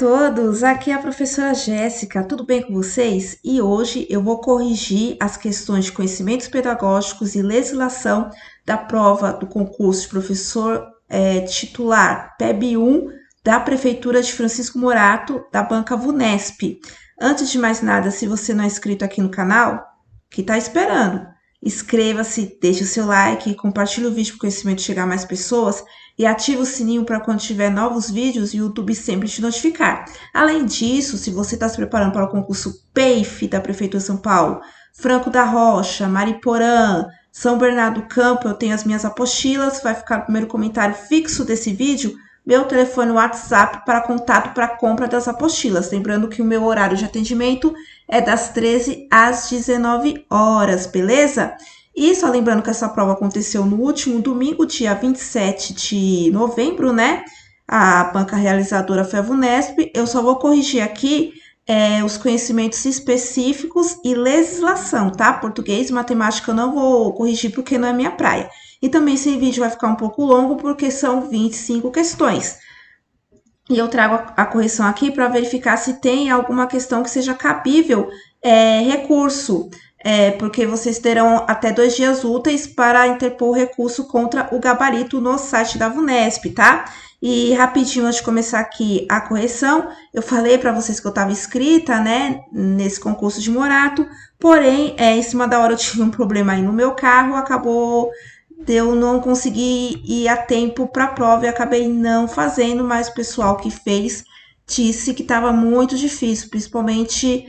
todos, aqui é a professora Jéssica, tudo bem com vocês? E hoje eu vou corrigir as questões de conhecimentos pedagógicos e legislação da prova do concurso de professor titular PEB 1 da Prefeitura de Francisco Morato, da banca VUNESP. Antes de mais nada, se você não é inscrito aqui no canal, que está esperando? Inscreva-se, deixe o seu like, compartilhe o vídeo para o conhecimento chegar a mais pessoas e ative o sininho para quando tiver novos vídeos, o YouTube sempre te notificar. Além disso, se você está se preparando para o concurso PEIF da Prefeitura de São Paulo, Franco da Rocha, Mariporã, São Bernardo do Campo, eu tenho as minhas apostilas, vai ficar no primeiro comentário fixo desse vídeo, meu telefone WhatsApp para contato para compra das apostilas. Lembrando que o meu horário de atendimento é das 13 às 19 horas, beleza? E só lembrando que essa prova aconteceu no último domingo, dia 27 de novembro, né? A banca realizadora foi a VUNESP. Eu só vou corrigir aqui os conhecimentos específicos e legislação, tá? Português e matemática eu não vou corrigir porque não é minha praia. E também esse vídeo vai ficar um pouco longo porque são 25 questões. E eu trago a correção aqui para verificar se tem alguma questão que seja cabível recurso. Porque vocês terão até 2 dias úteis para interpor o recurso contra o gabarito no site da VUNESP, tá? E rapidinho, antes de começar aqui a correção, eu falei para vocês que eu estava inscrita, né, nesse concurso de Morato, porém, em cima da hora eu tive um problema aí no meu carro, acabou de eu não conseguir ir a tempo para a prova e acabei não fazendo, mas o pessoal que fez disse que estava muito difícil, principalmente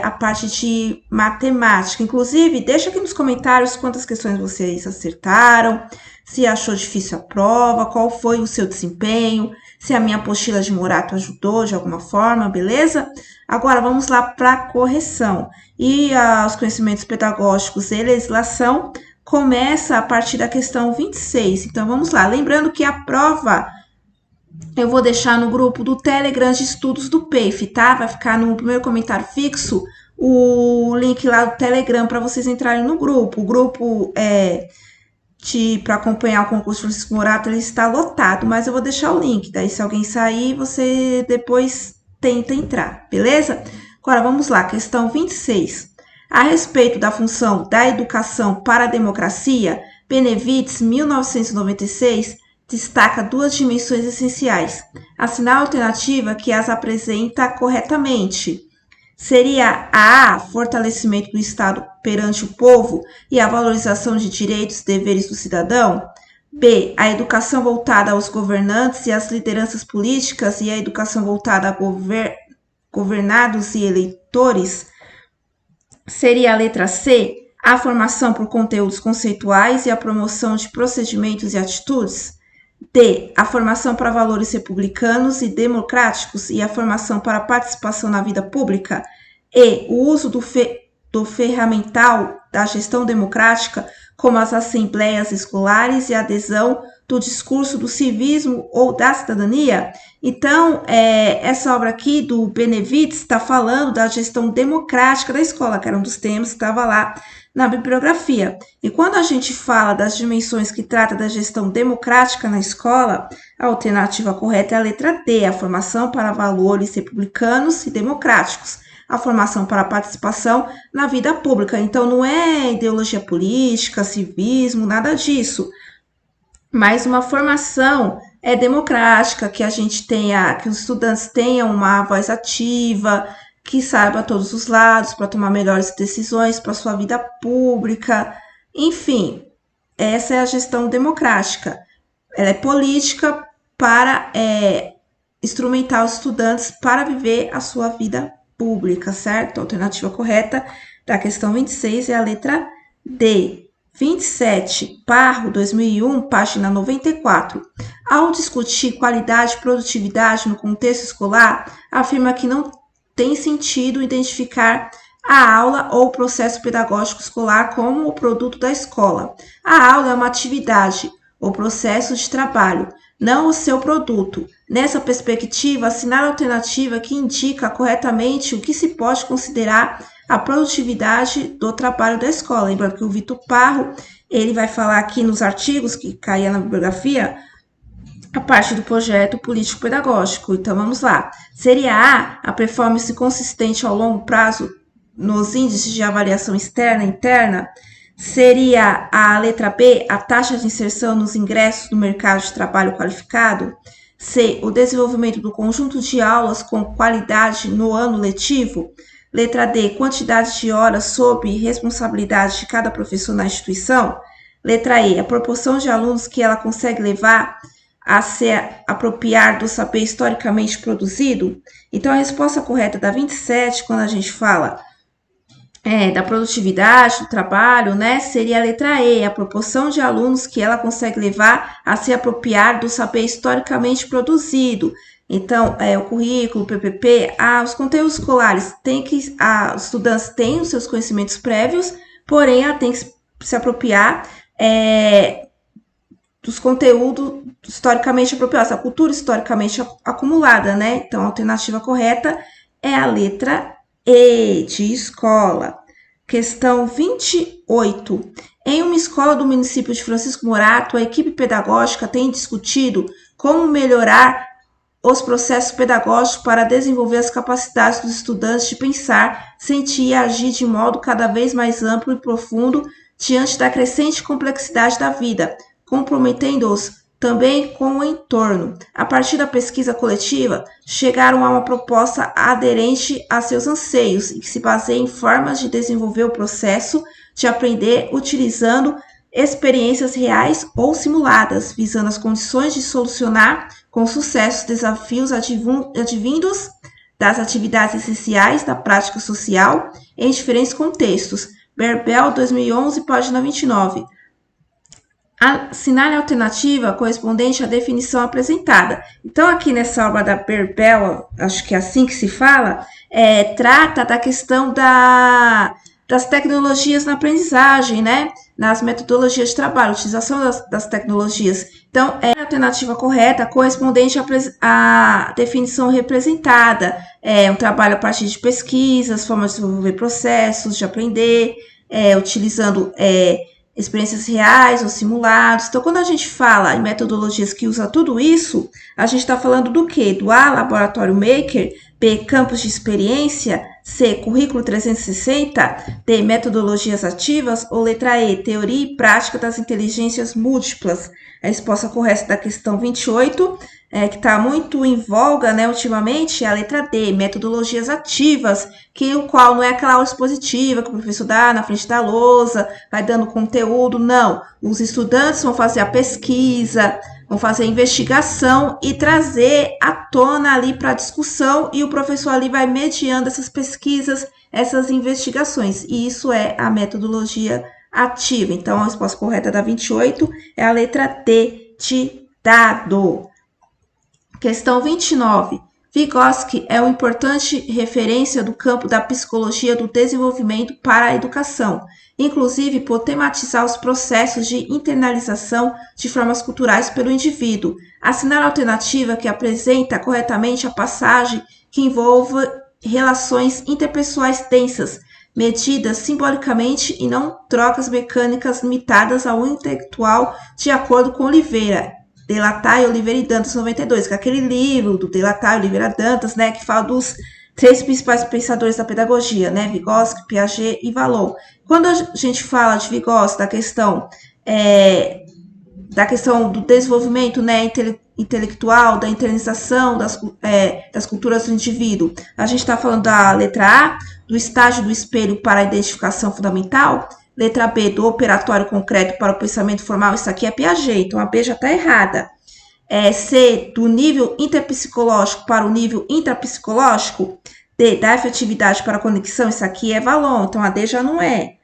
a parte de matemática. Inclusive, deixa aqui nos comentários quantas questões vocês acertaram, se achou difícil a prova, qual foi o seu desempenho, se a minha apostila de Morato ajudou de alguma forma, beleza? Agora, vamos lá para a correção. E os conhecimentos pedagógicos e legislação começa a partir da questão 26. Então, vamos lá. Lembrando que a prova eu vou deixar no grupo do Telegram de estudos do PEIF, tá? Vai ficar no primeiro comentário fixo o link lá do Telegram para vocês entrarem no grupo. O grupo para acompanhar o concurso Francisco Morato, ele está lotado, mas eu vou deixar o link. Daí, se alguém sair, você depois tenta entrar, beleza? Agora, vamos lá, questão 26. A respeito da função da educação para a democracia, Benevides, 1996, destaca 2 dimensões essenciais. Assinale a alternativa que as apresenta corretamente. Seria a fortalecimento do Estado perante o povo e a valorização de direitos e deveres do cidadão. B, a educação voltada aos governantes e às lideranças políticas e a educação voltada a governados e eleitores. Seria a letra C, a formação por conteúdos conceituais e a promoção de procedimentos e atitudes. D, a formação para valores republicanos e democráticos e a formação para a participação na vida pública. E, o uso do ferramental da gestão democrática, como as assembleias escolares e a adesão do discurso do civismo ou da cidadania. Então, essa obra aqui do Benevides está falando da gestão democrática da escola, que era um dos temas que estava lá na bibliografia. E quando a gente fala das dimensões que trata da gestão democrática na escola, a alternativa correta é a letra D, a formação para valores republicanos e democráticos, a formação para a participação na vida pública. Então, não é ideologia política, civismo, nada disso, mas uma formação democrática, que a gente tenha, que os estudantes tenham uma voz ativa, que saiba todos os lados para tomar melhores decisões para sua vida pública. Enfim, essa é a gestão democrática. Ela é política para instrumentar os estudantes para viver a sua vida pública, certo? A alternativa correta da questão 26 é a letra D. 27, Parro, 2001, página 94. Ao discutir qualidade e produtividade no contexto escolar, afirma que não tem sentido identificar a aula ou o processo pedagógico escolar como o produto da escola. A aula é uma atividade ou processo de trabalho, não o seu produto. Nessa perspectiva, assinale a alternativa que indica corretamente o que se pode considerar a produtividade do trabalho da escola. Lembrando que o Vitor Parro, ele vai falar aqui nos artigos que caía na bibliografia, a parte do projeto político-pedagógico. Então, vamos lá. Seria a performance consistente ao longo prazo nos índices de avaliação externa e interna? Seria a letra B, a taxa de inserção nos ingressos no mercado de trabalho qualificado? C, o desenvolvimento do conjunto de aulas com qualidade no ano letivo? Letra D, quantidade de horas sob responsabilidade de cada professor na instituição? Letra E, a proporção de alunos que ela consegue levar a se apropriar do saber historicamente produzido? Então, a resposta correta da 27, quando a gente fala da produtividade do trabalho, né, seria a letra E, a proporção de alunos que ela consegue levar a se apropriar do saber historicamente produzido. Então, o currículo, o PPP, os conteúdos escolares, os estudantes têm os seus conhecimentos prévios, porém, ela tem que se apropriar dos conteúdos historicamente apropriados, a cultura historicamente acumulada, né? Então, a alternativa correta é a letra E, de escola. Questão 28. Em uma escola do município de Francisco Morato, a equipe pedagógica tem discutido como melhorar os processos pedagógicos para desenvolver as capacidades dos estudantes de pensar, sentir e agir de modo cada vez mais amplo e profundo diante da crescente complexidade da vida, comprometendo-os também com o entorno. A partir da pesquisa coletiva, chegaram a uma proposta aderente a seus anseios e que se baseia em formas de desenvolver o processo de aprender utilizando experiências reais ou simuladas, visando as condições de solucionar com sucesso desafios advindos das atividades essenciais da prática social em diferentes contextos. Berbel, 2011, página 29. Assinale a alternativa correspondente à definição apresentada. Então, aqui nessa obra da Berbel, acho que é assim que se fala, trata da questão das tecnologias na aprendizagem, né? Nas metodologias de trabalho, utilização das tecnologias. Então, é a alternativa correta, correspondente à definição representada. É um trabalho a partir de pesquisas, formas de desenvolver processos, de aprender, utilizando experiências reais ou simulados. Então, quando a gente fala em metodologias que usam tudo isso, a gente está falando do quê? Do A, Laboratório Maker, B, Campos de Experiência, C, Currículo 360, D, Metodologias Ativas, ou letra E, Teoria e Prática das Inteligências Múltiplas. A resposta correta da questão 28, que está muito em voga, né, ultimamente, é a letra D, Metodologias Ativas, que o qual não é aquela aula expositiva que o professor dá na frente da lousa, vai dando conteúdo, não. Os estudantes vão fazer a pesquisa, vão fazer a investigação e trazer à tona ali para a discussão, e o professor ali vai mediando essas pesquisas, essas investigações, e isso é a metodologia ativa. Então, a resposta correta da 28 é a letra D, de dado. Questão 29. Vygotsky é uma importante referência do campo da psicologia do desenvolvimento para a educação, inclusive por tematizar os processos de internalização de formas culturais pelo indivíduo. Assinale a alternativa que apresenta corretamente a passagem que envolve relações interpessoais tensas, medidas simbolicamente e não trocas mecânicas limitadas ao intelectual, de acordo com Oliveira. Delatar, Oliveira e Dantas, 92, que é aquele livro do Delatar, Oliveira e Dantas, né, que fala dos 3 principais pensadores da pedagogia, né, Vygotsky, Piaget e Vallon. Quando a gente fala de Vygotsky, da questão do desenvolvimento, né, intelectual, da internalização das culturas do indivíduo, a gente está falando da letra A, do estágio do espelho para a identificação fundamental. Letra B, do operatório concreto para o pensamento formal, isso aqui é Piaget, então a B já está errada. C, do nível interpsicológico para o nível intrapsicológico. D, da efetividade para a conexão, isso aqui é Vallon, então a D já não é.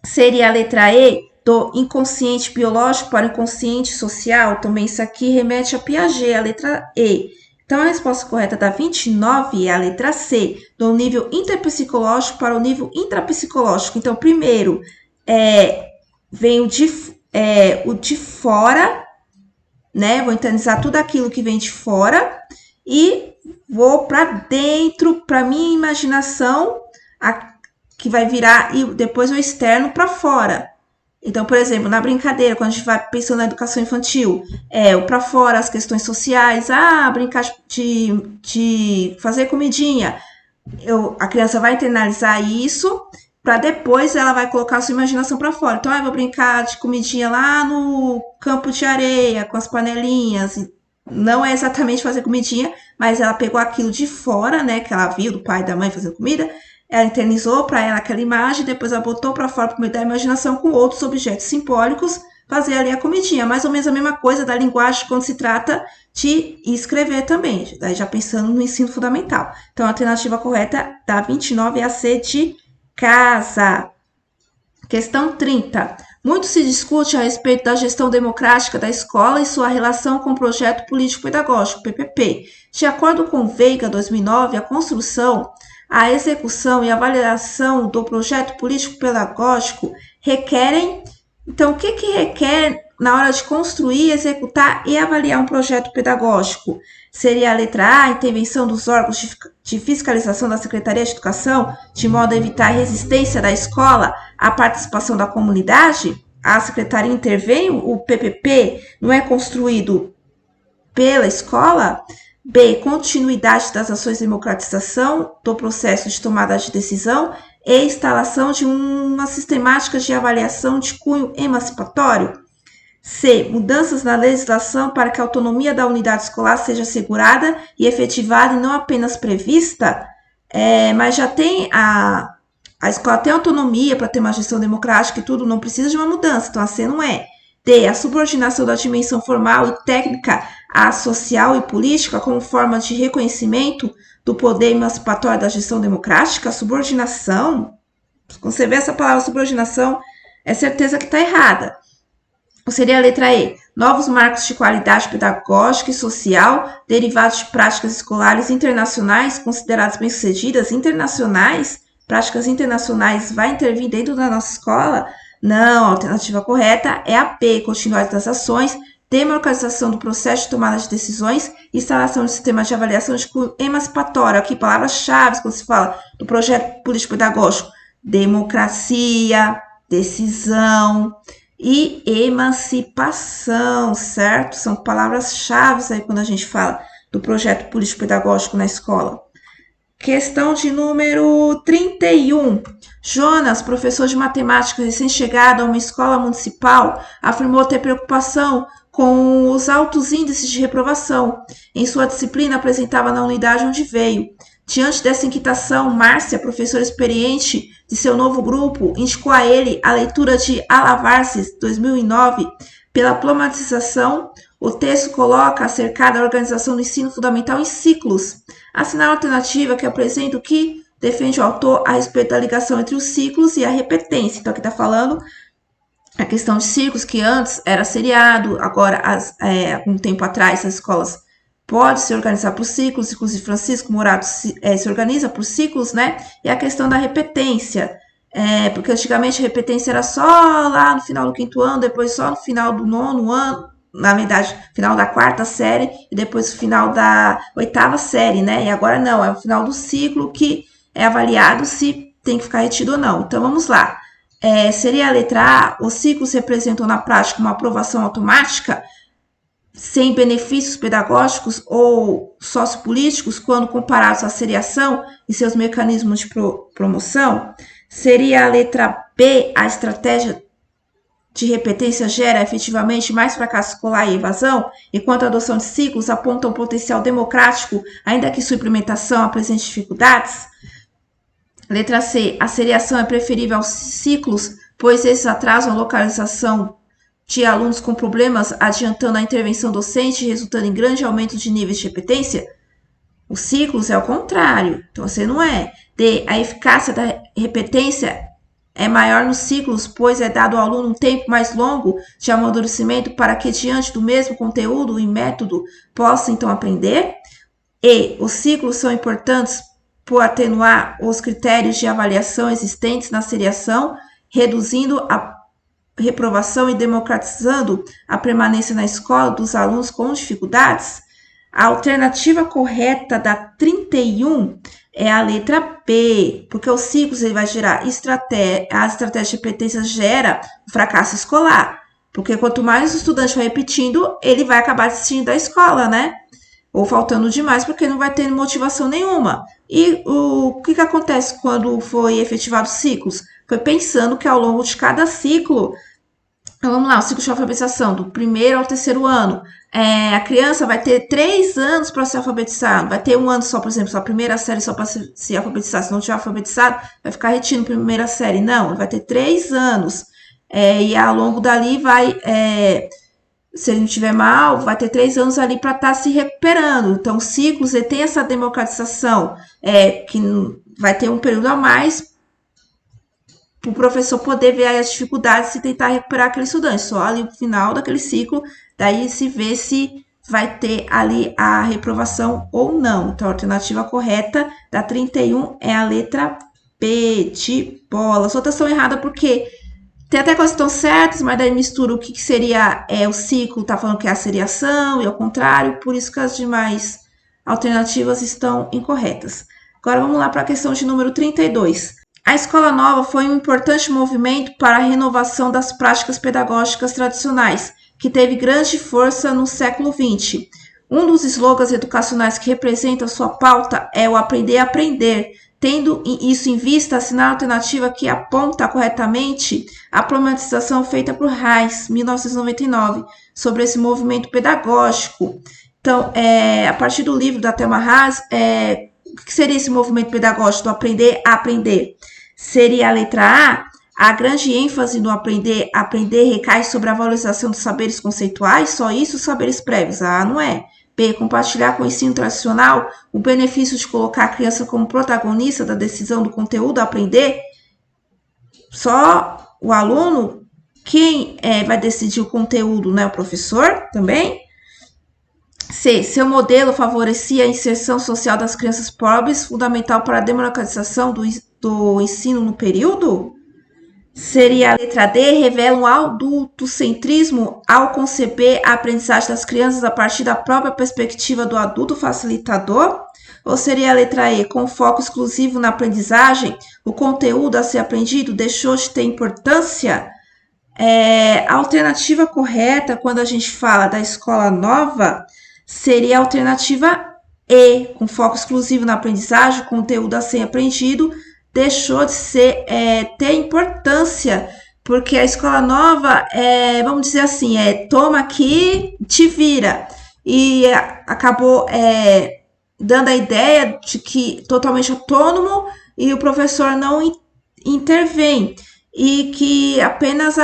Seria a letra E, do inconsciente biológico para o inconsciente social, também isso aqui remete a Piaget, a letra E. Então, a resposta correta da 29 é a letra C, do nível interpsicológico para o nível intrapsicológico. Então, primeiro, vem o de fora, né? Vou internalizar tudo aquilo que vem de fora e vou para dentro, para minha imaginação, que vai virar, e depois o externo para fora. Então, por exemplo, na brincadeira, quando a gente vai pensando na educação infantil, o para fora, as questões sociais, brincar de fazer comidinha. A criança vai internalizar isso, para depois ela vai colocar a sua imaginação para fora. Então, eu vou brincar de comidinha lá no campo de areia, com as panelinhas. Não é exatamente fazer comidinha, mas ela pegou aquilo de fora, né, que ela viu do pai e da mãe fazendo comida, ela internizou para ela aquela imagem, depois ela botou para fora por meio da imaginação com outros objetos simbólicos, fazer ali a comidinha. Mais ou menos a mesma coisa da linguagem quando se trata de escrever também, daí já pensando no ensino fundamental. Então, a alternativa correta da 29 é a C de casa. Questão 30. Muito se discute a respeito da gestão democrática da escola e sua relação com o projeto político-pedagógico, PPP. De acordo com Veiga, 2009, a construção, a execução e a avaliação do projeto político-pedagógico requerem... Então, o que requer na hora de construir, executar e avaliar um projeto pedagógico? Seria a letra A, a intervenção dos órgãos de fiscalização da Secretaria de Educação, de modo a evitar a resistência da escola à participação da comunidade? A secretaria intervém, o PPP não é construído pela escola? B, continuidade das ações de democratização do processo de tomada de decisão e instalação de uma sistemática de avaliação de cunho emancipatório. C. Mudanças na legislação para que a autonomia da unidade escolar seja assegurada e efetivada e não apenas prevista, mas já tem a escola tem autonomia para ter uma gestão democrática e tudo, não precisa de uma mudança, então a C não é. D. A subordinação da dimensão formal e técnica à social e política como forma de reconhecimento do poder emancipatório da gestão democrática. A subordinação, quando você vê essa palavra subordinação, é certeza que está errada. Ou seria a letra E, novos marcos de qualidade pedagógica e social derivados de práticas escolares internacionais consideradas bem-sucedidas. Práticas internacionais vai intervir dentro da nossa escola? Não, a alternativa correta é a P, continuidade das ações, democratização do processo de tomada de decisões, instalação de sistema de avaliação de cunho emancipatório. Aqui, palavras-chave quando se fala do projeto político-pedagógico: democracia, decisão e emancipação, certo? São palavras-chave aí quando a gente fala do projeto político-pedagógico na escola. Questão de número 31. Jonas, professor de matemática recém-chegado a uma escola municipal, afirmou ter preocupação com os altos índices de reprovação. Em sua disciplina, apresentava na unidade onde veio. Diante dessa inquietação, Márcia, professora experiente de seu novo grupo, indicou a ele a leitura de Alavarces, 2009, pela problematização. O texto coloca acerca da organização do ensino fundamental em ciclos. Assinale a alternativa que apresenta o que defende o autor a respeito da ligação entre os ciclos e a repetência. Então, aqui está falando a questão de ciclos, que antes era seriado, agora, um tempo atrás, as escolas podem se organizar por ciclos, inclusive Francisco Morato se organiza por ciclos, né? E a questão da repetência, porque antigamente a repetência era só lá no final do 5º ano, depois só no final do 9º ano, na verdade, final da 4ª série e depois o final da 8ª série, né? E agora não, é o final do ciclo que é avaliado se tem que ficar retido ou não. Então, vamos lá. Seria a letra A, os ciclos representam na prática uma aprovação automática, sem benefícios pedagógicos ou sociopolíticos, quando comparados à seriação e seus mecanismos de promoção. Seria a letra B, a estratégia de repetência gera efetivamente mais fracasso escolar e evasão, enquanto a adoção de ciclos aponta um potencial democrático, ainda que sua implementação apresente dificuldades. Letra C, a seriação é preferível aos ciclos, pois esses atrasam a localização de alunos com problemas, adiantando a intervenção docente, resultando em grande aumento de níveis de repetência. Os ciclos é o contrário, então você não é. D, a eficácia da repetência é maior nos ciclos, pois é dado ao aluno um tempo mais longo de amadurecimento para que, diante do mesmo conteúdo e método, possa então aprender. E os ciclos são importantes por atenuar os critérios de avaliação existentes na seriação, reduzindo a reprovação e democratizando a permanência na escola dos alunos com dificuldades. A alternativa correta da 31 é a letra B, porque os ciclos ele vai gerar estratégia, a estratégia de repetência gera fracasso escolar, porque quanto mais o estudante vai repetindo, ele vai acabar desistindo da escola, né? Ou faltando demais porque não vai ter motivação nenhuma. E o que acontece quando foi efetivado os ciclos? Foi pensando que ao longo de cada ciclo, então, vamos lá, o ciclo de alfabetização, do primeiro ao terceiro ano. A criança vai ter 3 anos para se alfabetizar. Não vai ter um ano só, por exemplo, só a primeira série só para se alfabetizar. Se não tiver alfabetizado, vai ficar retindo primeira série. Não, vai ter 3 anos. E ao longo dali vai, se ele não tiver mal, vai ter 3 anos ali para estar se recuperando. Então, ciclos, ele tem essa democratização, que vai ter um período a mais para o professor poder ver as dificuldades e tentar recuperar aquele estudante. Só ali no final daquele ciclo, daí se vê se vai ter ali a reprovação ou não. Então, a alternativa correta da 31 é a letra B, de bola. As outras estão erradas porque tem até coisas que estão certas, mas daí mistura o que seria o ciclo, tá falando que é a seriação, e ao contrário, por isso que as demais alternativas estão incorretas. Agora vamos lá para a questão de número 32. A Escola Nova foi um importante movimento para a renovação das práticas pedagógicas tradicionais, que teve grande força no século XX. Um dos slogans educacionais que representa sua pauta é o aprender a aprender, tendo isso em vista, assinar a alternativa que aponta corretamente a problematização feita por Reis, 1999, sobre esse movimento pedagógico. Então, a partir do livro da Thelma Haas, o que seria esse movimento pedagógico do aprender a aprender? Seria a letra A grande ênfase no aprender a aprender recai sobre a valorização dos saberes conceituais, só isso, os saberes prévios. A não é. B, compartilhar com o ensino tradicional o benefício de colocar a criança como protagonista da decisão do conteúdo a aprender. Só o aluno, quem vai decidir o conteúdo, né? O professor também. C, seu modelo favorecia a inserção social das crianças pobres, fundamental para a democratização do ensino no período? Seria a letra D, revela um adultocentrismo ao conceber a aprendizagem das crianças a partir da própria perspectiva do adulto facilitador? Ou seria a letra E, com foco exclusivo na aprendizagem, o conteúdo a ser aprendido deixou de ter importância? A alternativa correta, quando a gente fala da escola nova, seria a alternativa E, com foco exclusivo na aprendizagem, o conteúdo a ser aprendido deixou de ter importância, porque a escola nova vamos dizer assim, toma aqui, te vira, e acabou dando a ideia de que totalmente autônomo e o professor não intervém, e que apenas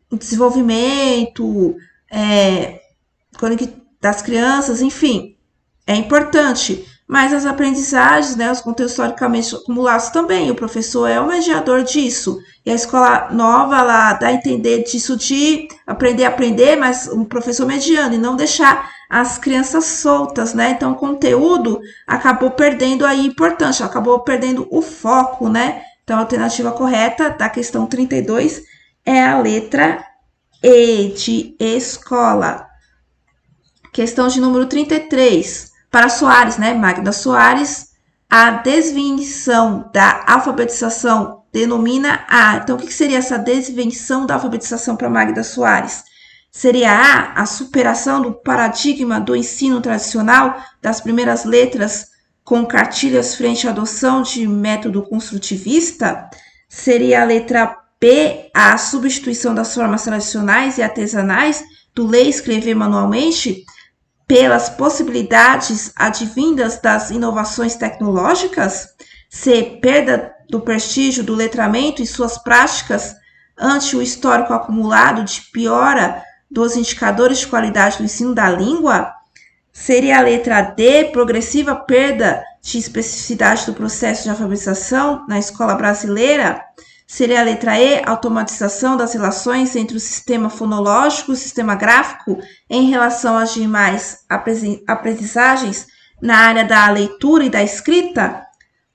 o desenvolvimento das crianças, enfim, é importante, mas as aprendizagens, né, os conteúdos historicamente acumulados também, o professor é o mediador disso. E a escola nova, ela dá a entender disso de aprender a aprender, mas um professor mediano, e não deixar as crianças soltas, né? Então, o conteúdo acabou perdendo aí importância, acabou perdendo o foco, né? Então, a alternativa correta da questão 32 é a letra E, de escola. Questão de número 33. Para Soares, né, Magda Soares, a desvinção da alfabetização denomina a... Então, o que seria essa desvinção da alfabetização para Magda Soares? Seria a superação do paradigma do ensino tradicional das primeiras letras com cartilhas frente à adoção de método construtivista? Seria a letra B, a substituição das formas tradicionais e artesanais do ler e escrever manualmente pelas possibilidades advindas das inovações tecnológicas? C, perda do prestígio do letramento e suas práticas ante o histórico acumulado de piora dos indicadores de qualidade do ensino da língua? Seria a letra D, progressiva perda de especificidade do processo de alfabetização na escola brasileira? Seria a letra E, automatização das relações entre o sistema fonológico e o sistema gráfico em relação às demais aprendizagens na área da leitura e da escrita?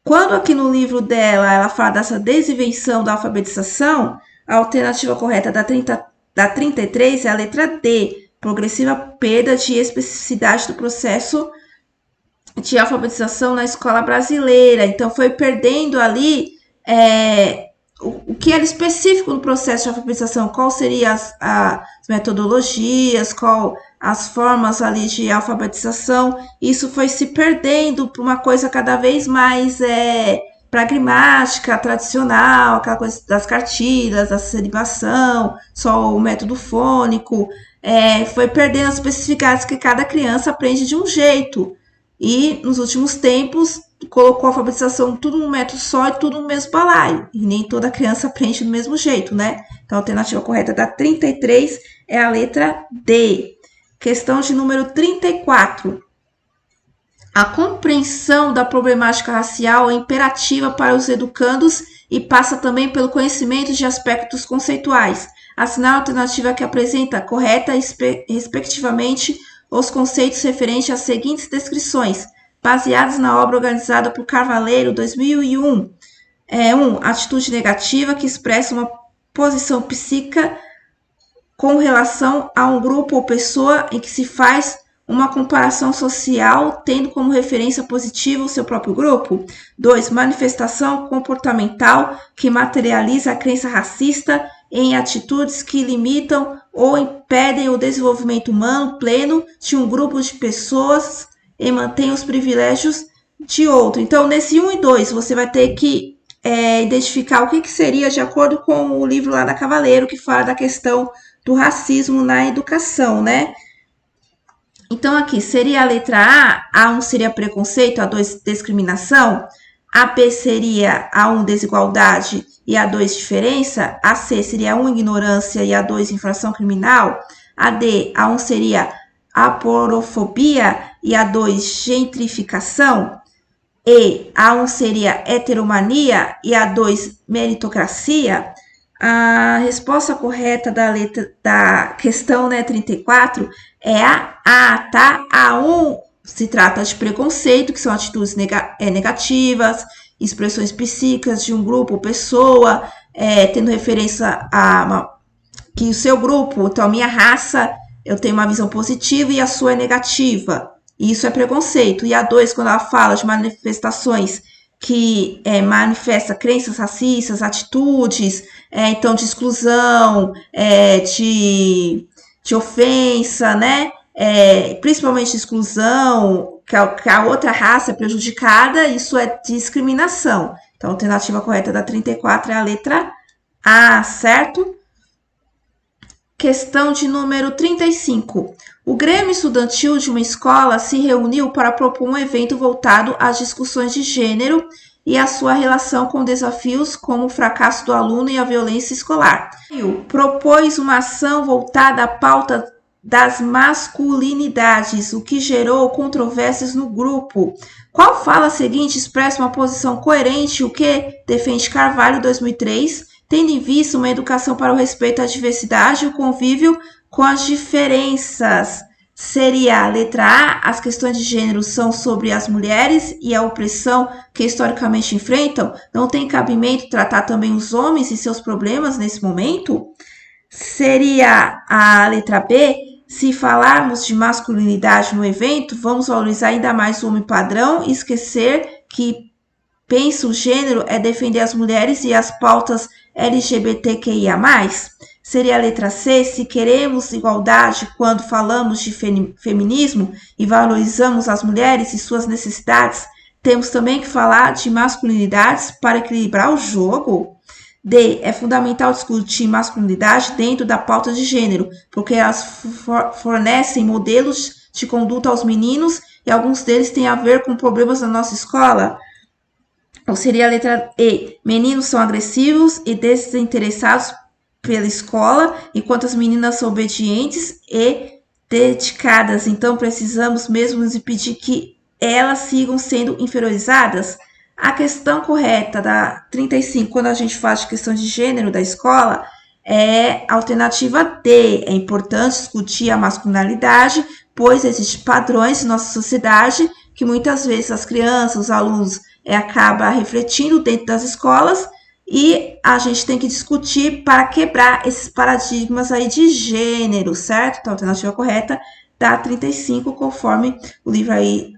Quando aqui no livro dela ela fala dessa desinvenção da alfabetização, a alternativa correta da 33 é a letra D, progressiva perda de especificidade do processo de alfabetização na escola brasileira. Então, foi perdendo ali o que era específico no processo de alfabetização, qual seriam as metodologias, qual as formas ali de alfabetização. Isso foi se perdendo para uma coisa cada vez mais pragmática, tradicional, aquela coisa das cartilhas, da serivação, só o método fônico. Foi perdendo as especificidades que cada criança aprende de um jeito. E nos últimos tempos colocou a alfabetização tudo num método só e tudo no mesmo balaio. E nem toda criança aprende do mesmo jeito, né? Então a alternativa correta da 33 é a letra D. Questão de número 34. A compreensão da problemática racial é imperativa para os educandos e passa também pelo conhecimento de aspectos conceituais. Assinale a alternativa que apresenta correta respectivamente os conceitos referentes às seguintes descrições, baseadas na obra organizada por Carvalheiro, 2001. 1. Atitude negativa, que expressa uma posição psíquica com relação a um grupo ou pessoa em que se faz uma comparação social, tendo como referência positiva o seu próprio grupo. 2. Manifestação comportamental, que materializa a crença racista em atitudes que limitam ou impedem o desenvolvimento humano pleno de um grupo de pessoas e mantém os privilégios de outro. Então, nesse 1 e 2, você vai ter que identificar o que seria, de acordo com o livro lá da Cavaleiro, que fala da questão do racismo na educação, né? Então, aqui seria a letra A. A1 seria preconceito, A2 discriminação, a B seria A1 desigualdade e A2 diferença, a C seria A1 ignorância e A2 infração criminal, a D, A1 seria aporofobia e A2 gentrificação, E, A1 seria heteromania e A2 meritocracia. A resposta correta da letra da questão, né, 34 é a A, tá? A1 se trata de preconceito, que são atitudes negativas, expressões psíquicas de um grupo ou pessoa, tendo referência que o seu grupo, então a minha raça, eu tenho uma visão positiva e a sua é negativa. Isso é preconceito. E a 2, quando ela fala de manifestações que manifesta crenças racistas, atitudes, então de exclusão, de ofensa, né? Principalmente de exclusão, que a outra raça é prejudicada, isso é discriminação. Então, a alternativa correta da 34 é a letra A, certo? Questão de número 35. O Grêmio Estudantil de uma escola se reuniu para propor um evento voltado às discussões de gênero e a sua relação com desafios como o fracasso do aluno e a violência escolar. Propôs uma ação voltada à pauta das masculinidades, o que gerou controvérsias no grupo. Qual fala seguinte expressa uma posição coerente, o que defende Carvalho, 2003, tendo em vista uma educação para o respeito à diversidade e o convívio com as diferenças? Seria a letra A, as questões de gênero são sobre as mulheres e a opressão que historicamente enfrentam. Não tem cabimento tratar também os homens e seus problemas nesse momento? Seria a letra B, se falarmos de masculinidade no evento, vamos valorizar ainda mais o homem padrão e esquecer que pensa o gênero é defender as mulheres e as pautas LGBTQIA+. Seria a letra C, se queremos igualdade quando falamos de feminismo e valorizamos as mulheres e suas necessidades, temos também que falar de masculinidades para equilibrar o jogo. D, é fundamental discutir masculinidade dentro da pauta de gênero, porque elas fornecem modelos de conduta aos meninos e alguns deles têm a ver com problemas na nossa escola. Ou seria a letra E, meninos são agressivos e desinteressados pela escola, enquanto as meninas são obedientes e dedicadas. Então, precisamos mesmo nos impedir que elas sigam sendo inferiorizadas? A questão correta da 35, quando a gente fala de questão de gênero da escola, é a alternativa D. É importante discutir a masculinidade, pois existem padrões em nossa sociedade que muitas vezes as crianças, os alunos, acabam refletindo dentro das escolas, e a gente tem que discutir para quebrar esses paradigmas aí de gênero, certo? Então, a alternativa correta da 35, conforme o livro aí,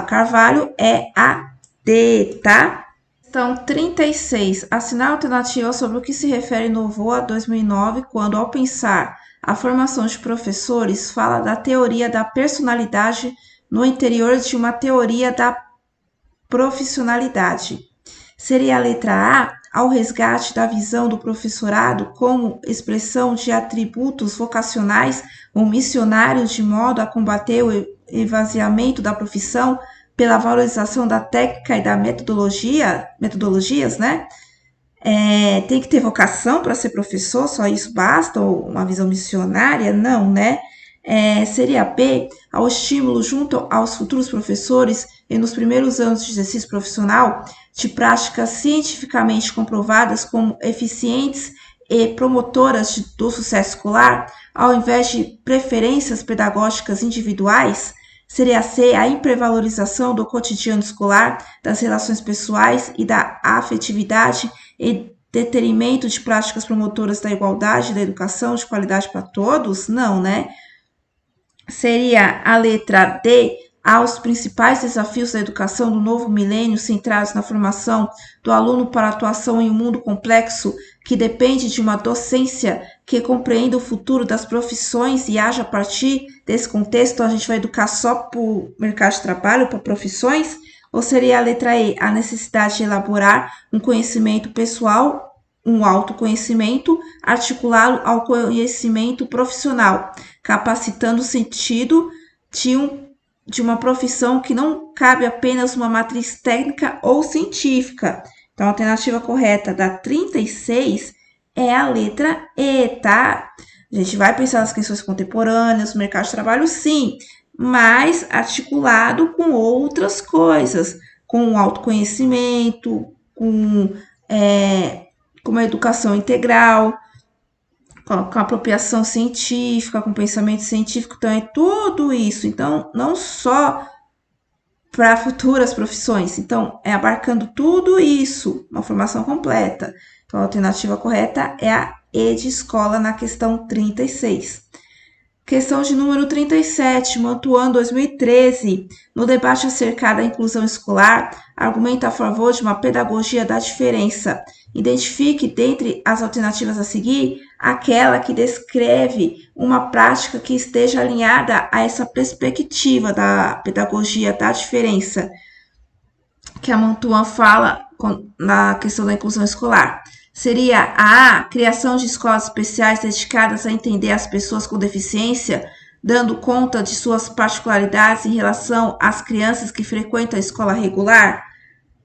Carvalho, é a D, tá? Questão 36. Assinar alternativa sobre o que se refere no VOA 2009, quando, ao pensar a formação de professores, fala da teoria da personalidade no interior de uma teoria da profissionalidade. Seria a letra A, ao resgate da visão do professorado como expressão de atributos vocacionais ou missionários, de modo a combater o esvaziamento da profissão pela valorização da técnica e da metodologias, né? Tem que ter vocação para ser professor, só isso basta? Ou uma visão missionária? Não, né? Seria B, ao estímulo junto aos futuros professores e nos primeiros anos de exercício profissional de práticas cientificamente comprovadas como eficientes e promotoras do sucesso escolar, ao invés de preferências pedagógicas individuais. Seria C, a hipervalorização do cotidiano escolar, das relações pessoais e da afetividade e detrimento de práticas promotoras da igualdade, da educação de qualidade para todos? Não, né? Seria a letra D, aos principais desafios da educação do novo milênio centrados na formação do aluno para atuação em um mundo complexo que depende de uma docência que compreenda o futuro das profissões e haja a partir desse contexto a gente vai educar só para o mercado de trabalho, para profissões? Ou seria a letra E, a necessidade de elaborar um conhecimento pessoal, um autoconhecimento articulado ao conhecimento profissional, capacitando o sentido de uma profissão que não cabe apenas uma matriz técnica ou científica. Então, a alternativa correta da 36 é a letra E, tá? A gente vai pensar nas questões contemporâneas, no mercado de trabalho, sim, mas articulado com outras coisas, com o autoconhecimento, com uma educação integral, com a apropriação científica, com o pensamento científico, então é tudo isso. Então, não só para futuras profissões, então é abarcando tudo isso, uma formação completa. Então, a alternativa correta é a E de escola na questão 36. Questão de número 37, Mantuan 2013. No debate acerca da inclusão escolar, argumenta a favor de uma pedagogia da diferença. Identifique, dentre as alternativas a seguir, aquela que descreve uma prática que esteja alinhada a essa perspectiva da pedagogia da diferença, que a Mantuan fala na questão da inclusão escolar. Seria a criação de escolas especiais dedicadas a entender as pessoas com deficiência, dando conta de suas particularidades em relação às crianças que frequentam a escola regular.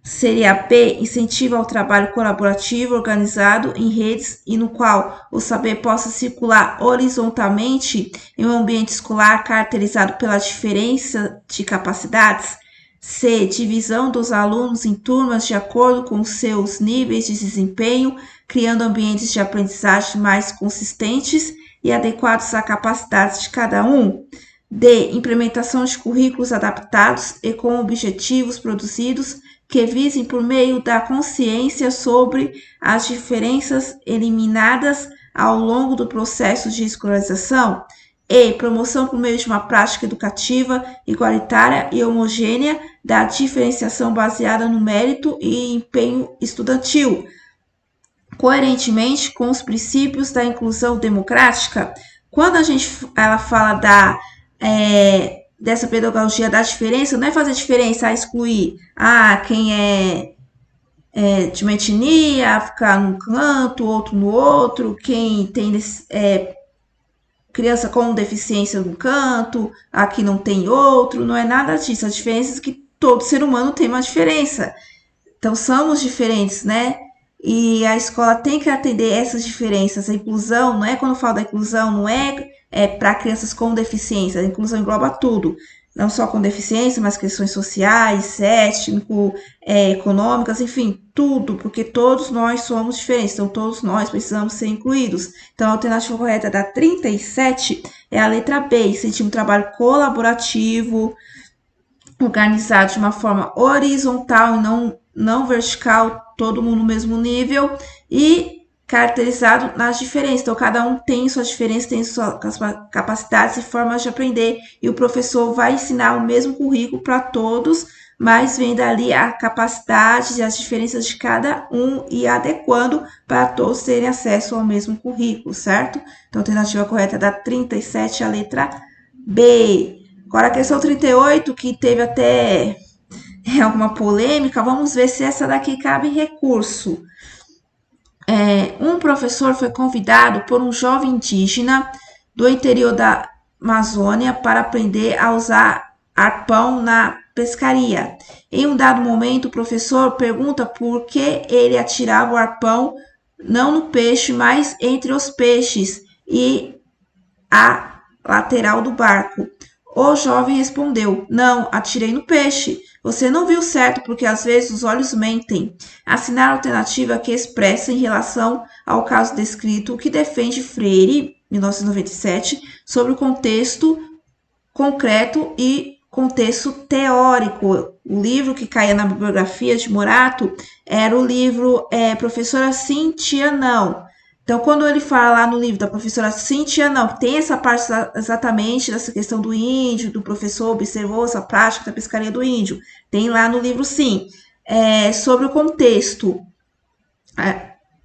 Seria B, incentivo ao trabalho colaborativo organizado em redes e no qual o saber possa circular horizontalmente em um ambiente escolar caracterizado pela diferença de capacidades. C, divisão dos alunos em turmas de acordo com seus níveis de desempenho, criando ambientes de aprendizagem mais consistentes e adequados às capacidades de cada um. D, implementação de currículos adaptados e com objetivos produzidos que visem, por meio da consciência sobre as diferenças eliminadas ao longo do processo de escolarização. E, promoção por meio de uma prática educativa igualitária e homogênea da diferenciação baseada no mérito e empenho estudantil, coerentemente com os princípios da inclusão democrática. Quando ela fala dessa pedagogia da diferença, não é fazer diferença, excluir quem é de uma etnia, ficar num canto, outro no outro, quem tem criança com deficiência num canto, aqui não tem outro, não é nada disso. A diferença é que todo ser humano tem uma diferença. Então, somos diferentes, né? E a escola tem que atender essas diferenças. A inclusão, não é quando eu falo da inclusão, não é para crianças com deficiência. A inclusão engloba tudo. Não só com deficiência, mas questões sociais, econômicas, enfim, tudo, porque todos nós somos diferentes, então todos nós precisamos ser incluídos. Então, a alternativa correta da 37 é a letra B, incentivo um trabalho colaborativo, organizado de uma forma horizontal e não vertical, todo mundo no mesmo nível, e caracterizado nas diferenças. Então, cada um tem sua diferença, tem suas capacidades e formas de aprender, e o professor vai ensinar o mesmo currículo para todos, mas vendo ali a capacidade e as diferenças de cada um e adequando para todos terem acesso ao mesmo currículo, certo? Então, a alternativa correta é da 37, a letra B. Agora, a questão 38, que teve até alguma polêmica, vamos ver se essa daqui cabe recurso. Um professor foi convidado por um jovem indígena do interior da Amazônia para aprender a usar arpão na pescaria. Em um dado momento, o professor pergunta por que ele atirava o arpão não no peixe, mas entre os peixes e a lateral do barco. O jovem respondeu: Não, atirei no peixe. Você não viu certo porque às vezes os olhos mentem. Assinar a alternativa que expressa em relação ao caso descrito o que defende Freire, 1997, sobre o contexto concreto e contexto teórico. O livro que caía na bibliografia de Morato era o livro Professora Sim, Tia Não. Então, quando ele fala lá no livro da professora Cíntia, não, tem essa parte exatamente dessa questão do índio, do professor observou essa prática da pescaria do índio. Tem lá no livro, sim. Sobre o contexto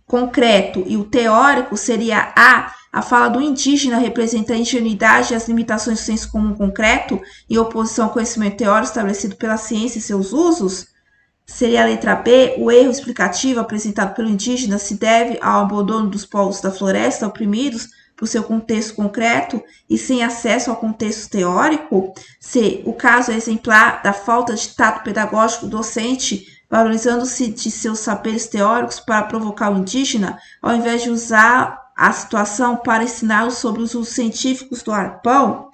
concreto e o teórico seria a fala do indígena representa a ingenuidade e as limitações do senso comum concreto em oposição ao conhecimento teórico estabelecido pela ciência e seus usos. Seria a letra B, o erro explicativo apresentado pelo indígena se deve ao abandono dos povos da floresta oprimidos por seu contexto concreto e sem acesso ao contexto teórico. C, o caso é exemplar da falta de tato pedagógico docente, valorizando-se de seus saberes teóricos para provocar o indígena, ao invés de usar a situação para ensiná-lo sobre os usos científicos do arpão.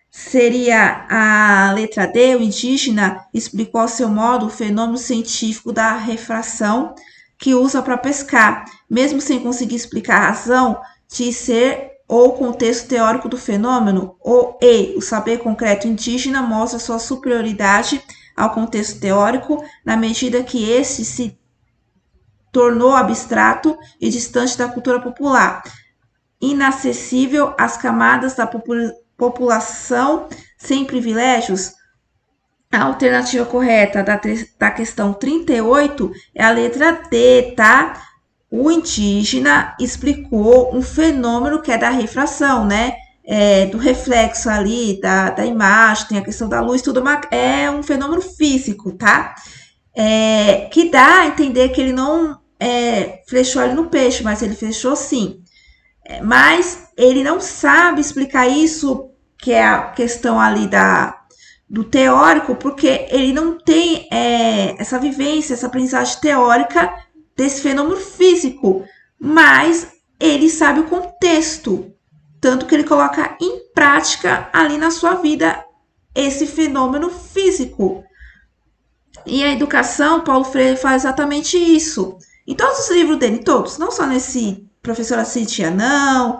Seria a letra D, o indígena explicou ao seu modo o fenômeno científico da refração que usa para pescar, mesmo sem conseguir explicar a razão de ser ou contexto teórico do fenômeno. Ou E, o saber concreto indígena mostra sua superioridade ao contexto teórico na medida que esse se tornou abstrato e distante da cultura popular, inacessível às camadas da população sem privilégios. A alternativa correta da questão 38 é a letra D, tá? O indígena explicou um fenômeno que é da refração, né? Do reflexo ali, da imagem, tem a questão da luz, tudo é um fenômeno físico, tá? Que dá a entender que ele não flechou ali no peixe, mas ele flechou sim. Mas ele não sabe explicar isso, que é a questão ali do teórico, porque ele não tem essa vivência, essa aprendizagem teórica desse fenômeno físico, mas ele sabe o contexto, tanto que ele coloca em prática ali na sua vida esse fenômeno físico. E a educação, Paulo Freire faz exatamente isso. Em todos os livros dele, todos, não só nesse Professora Cíntia Não,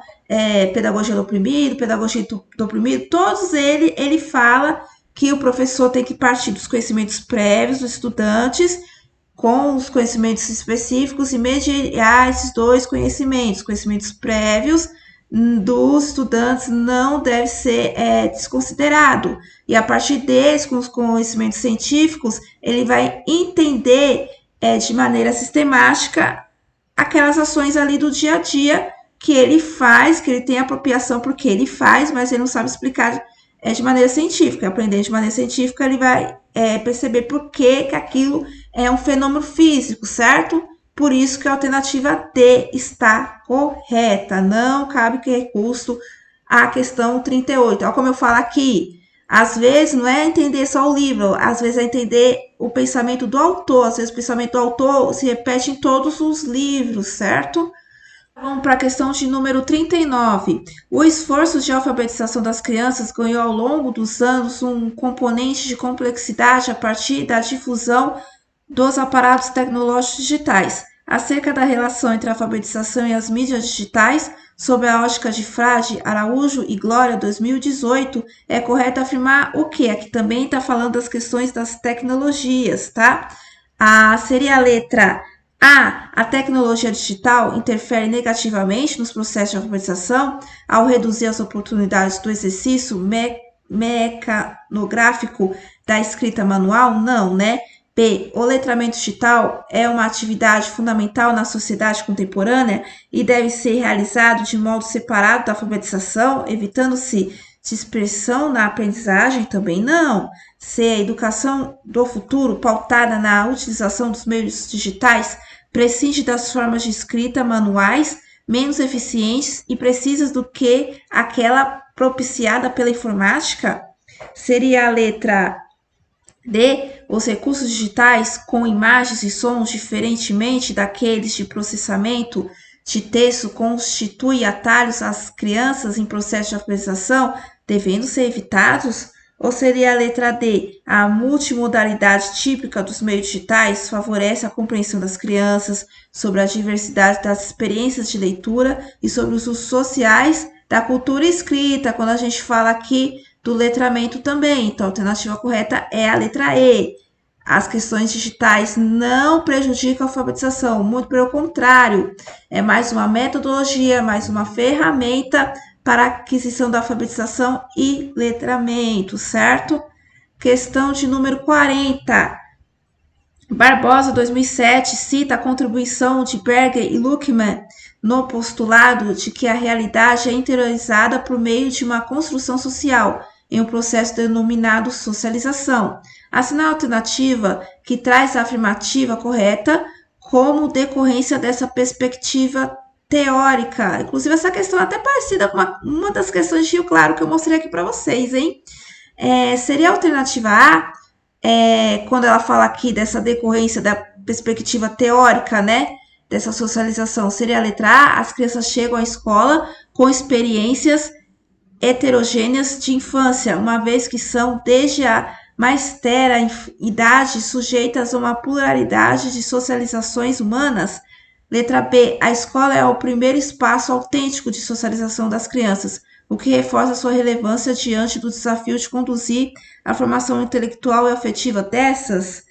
Pedagogia do Oprimido, Pedagogia do Oprimido, todos ele fala que o professor tem que partir dos conhecimentos prévios dos estudantes com os conhecimentos específicos e mediar esses dois conhecimentos prévios dos estudantes não deve ser desconsiderado. E a partir deles, com os conhecimentos científicos, ele vai entender de maneira sistemática aquelas ações ali do dia a dia que ele faz, que ele tem apropriação porque ele faz, mas ele não sabe explicar de maneira científica. Aprendendo de maneira científica, ele vai perceber por que aquilo é um fenômeno físico, certo? Por isso que a alternativa D está correta. Não cabe que recurso à questão 38. Olha como eu falo aqui. Às vezes não é entender só o livro, às vezes é entender o pensamento do autor. Às vezes o pensamento do autor se repete em todos os livros, certo? Vamos para a questão de número 39. O esforço de alfabetização das crianças ganhou ao longo dos anos um componente de complexidade a partir da difusão dos aparatos tecnológicos digitais. Acerca da relação entre a alfabetização e as mídias digitais, sob a ótica de Frade, Araújo e Glória 2018, é correto afirmar o quê? Aqui também está falando das questões das tecnologias, tá? Seria a letra A tecnologia digital interfere negativamente nos processos de alfabetização ao reduzir as oportunidades do exercício mecanográfico da escrita manual? Não, né? B. O letramento digital é uma atividade fundamental na sociedade contemporânea e deve ser realizado de modo separado da alfabetização, evitando-se dispersão na aprendizagem? Também não. C. A educação do futuro, pautada na utilização dos meios digitais, prescinde das formas de escrita manuais menos eficientes e precisas do que aquela propiciada pela informática? Seria a letra D. Os recursos digitais com imagens e sons, diferentemente daqueles de processamento de texto, constituem atalhos às crianças em processo de aprendizagem, devendo ser evitados? Ou seria a letra D? A multimodalidade típica dos meios digitais favorece a compreensão das crianças sobre a diversidade das experiências de leitura e sobre os usos sociais da cultura escrita, quando a gente fala aqui do letramento também. Então, a alternativa correta é a letra E. As questões digitais não prejudicam a alfabetização, muito pelo contrário, é mais uma metodologia, mais uma ferramenta para a aquisição da alfabetização e letramento, certo? Questão de número 40. Barbosa, 2007, cita a contribuição de Berger e Luckmann no postulado de que a realidade é interiorizada por meio de uma construção social, em um processo denominado socialização. Assina a alternativa que traz a afirmativa correta como decorrência dessa perspectiva teórica. Inclusive, essa questão é até parecida com uma das questões de Rio Claro que eu mostrei aqui para vocês, hein? Seria a alternativa A, quando ela fala aqui dessa decorrência da perspectiva teórica, né? Dessa socialização, seria a letra A, as crianças chegam à escola com experiências heterogêneas de infância, uma vez que são, desde a mais tenra idade, sujeitas a uma pluralidade de socializações humanas. Letra B, a escola é o primeiro espaço autêntico de socialização das crianças, o que reforça sua relevância diante do desafio de conduzir a formação intelectual e afetiva dessas.